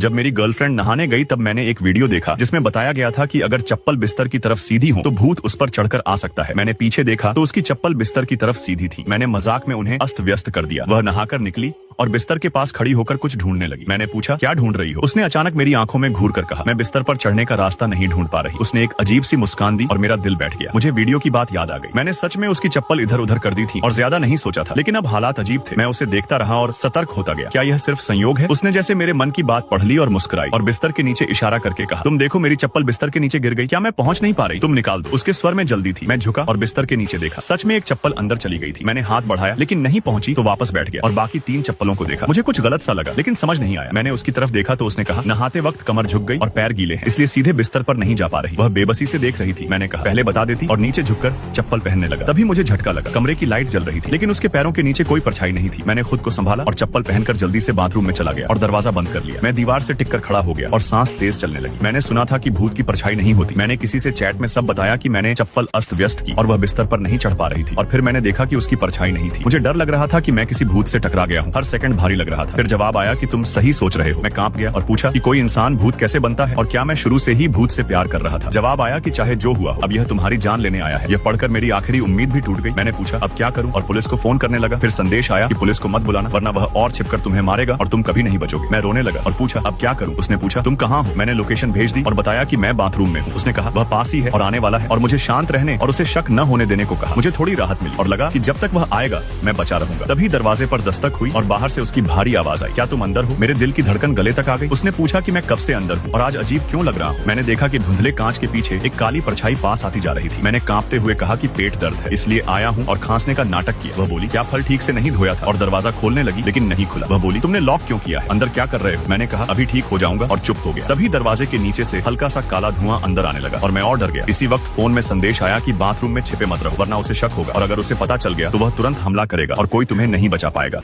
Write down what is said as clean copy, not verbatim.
जब मेरी गर्लफ्रेंड नहाने गई तब मैंने एक वीडियो देखा जिसमें बताया गया था कि अगर चप्पल बिस्तर की तरफ सीधी हो तो भूत उस पर चढ़कर आ सकता है। मैंने पीछे देखा तो उसकी चप्पल बिस्तर की तरफ सीधी थी। मैंने मजाक में उन्हें अस्त व्यस्त कर दिया। वह नहाकर निकली और बिस्तर के पास खड़ी होकर कुछ ढूंढने लगी। मैंने पूछा क्या ढूंढ रही हो? उसने अचानक मेरी आंखों में घूर कर कहा मैं बिस्तर पर चढ़ने का रास्ता नहीं ढूंढ पा रही। उसने एक अजीब सी मुस्कान दी और मेरा दिल बैठ गया। मुझे वीडियो की बात याद आ गई। मैंने सच में उसकी चप्पल इधर उधर कर दी थी और ज्यादा नहीं सोचा था, लेकिन अब हालात अजीब थे। मैं उसे देखता रहा और सतर्क होता गया। क्या यह सिर्फ संयोग है? उसने जैसे मेरे मन की बात पढ़ ली और मुस्कुराई और बिस्तर के नीचे इशारा करके कहा तुम देखो मेरी चप्पल बिस्तर के नीचे गिर गई। क्या मैं पहुंच नहीं पा रही? तुम निकाल दो। उसके स्वर में जल्दी थी। मैं झुका और बिस्तर के नीचे देखा। सच में एक चप्पल अंदर चली गई थी। मैंने हाथ बढ़ाया लेकिन नहीं पहुंची तो वापस बैठ गया और बाकी 3 चप्पलों को देखा। मुझे कुछ गलत सा लगा लेकिन समझ नहीं आया। मैंने उसकी तरफ देखा तो उसने कहा नहाते वक्त कमर झुक गई और पैर गीले हैं इसलिए सीधे बिस्तर पर नहीं जा पा रही। वह बेबसी से देख रही थी। मैंने कहा पहले बता देती, और नीचे झुककर चप्पल पहनने लगा। तभी मुझे झटका लगा। कमरे की लाइट जल रही थी लेकिन उसके पैरों के नीचे कोई परछाई नहीं थी। मैंने खुद को संभाला और चप्पल पहनकर जल्दी से बाथरूम में चला गया और दरवाजा बंद कर लिया। मैं दीवार से टिककर खड़ा हो गया और सांस तेज चलने लगी। मैंने सुना था कि भूत की परछाई नहीं होती। मैंने किसी से चैट में सब बताया कि मैंने चप्पल अस्त व्यस्त की और वह बिस्तर पर नहीं चढ़ पा रही थी। और फिर मैंने देखा कि उसकी परछाई नहीं थी। मुझे डर लग रहा था कि मैं किसी भूत से टकरा गया हूँ। हर सेकंड भारी लग रहा था। फिर जवाब आया कि तुम सही सोच रहे हो। मैं कांप गया और पूछा कि कोई इंसान भूत कैसे बनता है और क्या मैं शुरू से ही भूत से प्यार कर रहा था? जवाब आया कि चाहे जो हुआ हो अब यह तुम्हारी जान लेने आया है। यह पढ़कर मेरी आखिरी उम्मीद भी टूट गई। मैंने पूछा अब क्या करूं और पुलिस को फोन करने लगा। फिर संदेश आया कि पुलिस को मत बुलाना वरना वह और छिपकर तुम्हें मारेगा और तुम कभी नहीं बचोगे। मैं रोने लगा और पूछा अब क्या करूं? उसने पूछा तुम कहाँ हो? मैंने लोकेशन भेज दी और बताया कि मैं बाथरूम में हूँ। उसने कहा वह पास ही है और आने वाला है और मुझे शांत रहने और उसे शक न होने देने को कहा। मुझे थोड़ी राहत मिली और लगा कि जब तक वह आएगा मैं बचा रहूंगा। तभी दरवाजे पर दस्तक हुई और बाहर से उसकी भारी आवाज आई क्या तुम अंदर हो? मेरे दिल की धड़कन गले तक आ गई। उसने पूछा कि मैं कब से अंदर हूँ और आज अजीब क्यों लग रहा हूँ। मैंने देखा कि धुंधले कांच के पीछे एक काली परछाई पास आती जा रही थी। मैंने कांपते हुए कहा कि पेट दर्द है इसलिए आया हूँ और खांसने का नाटक किया। वह बोली क्या फल ठीक से नहीं धोया था? और दरवाजा खोलने लगी लेकिन नहीं खुला। वह बोली तुमने लॉक क्यों किया है? अंदर क्या कर रहे हो? मैंने कहा अभी ठीक हो जाऊंगा और चुप हो गया। तभी दरवाजे के नीचे से हल्का सा काला धुआं अंदर आने लगा और मैं और डर गया। इसी वक्त फोन में संदेश आया कि बाथरूम में छिपे मत रहो वरना उसे शक होगा और अगर उसे पता चल गया तो वह तुरंत हमला करेगा और कोई तुम्हें नहीं बचा पाएगा।